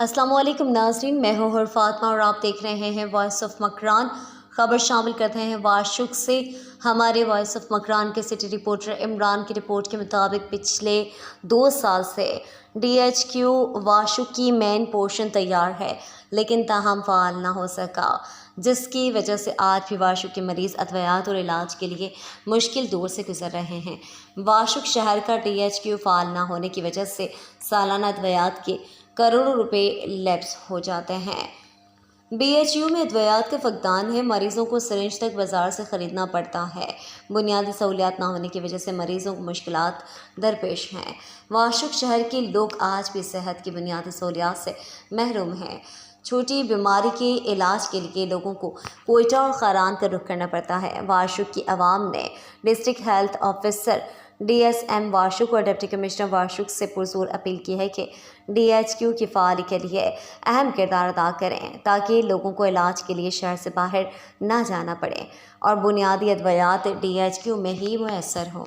अस्सलाम वालेकुम नाज़रीन, मैं हूँ हर फातिमा और आप देख रहे हैं वॉइस ऑफ मकरान। खबर शामिल करते हैं वाशुक से। हमारे वॉइस ऑफ मकरान के सिटी रिपोर्टर इमरान की रिपोर्ट के मुताबिक पिछले 2 साल से DHQ वाशुक की मेन पोर्शन तैयार है, लेकिन ताहम फ़ाल ना हो सका, जिसकी वजह से आज भी वाशुक के मरीज़ अद्वियात और इलाज के लिए मुश्किल दौर से गुजर रहे हैं। वाशुक शहर का DHQ फ़ाल ना होने की वजह से सालाना अद्वियात के करोड़ों रुपए लैप्स हो जाते हैं। BHU में अद्वियात का फकदान है, मरीज़ों को सिरिंज तक बाज़ार से ख़रीदना पड़ता है। बुनियादी सहूलियात ना होने की वजह से मरीज़ों को मुश्किलात दरपेश हैं। वाशुक शहर के लोग आज भी सेहत की बुनियादी सहूलियात से महरूम हैं। छोटी बीमारी के इलाज के लिए लोगों को कोयटा और खारान का रुख करना पड़ता है। वाशुक की आवाम ने district health officer DSM Washuk और डिप्टी कमिश्नर वाशुक से पुरजोर अपील की है कि DHQ की फ़ाली के लिए अहम किरदार अदा करें, ताकि लोगों को इलाज के लिए शहर से बाहर ना जाना पड़े और बुनियादी अद्वियात DHQ में ही मुयस्सर हों।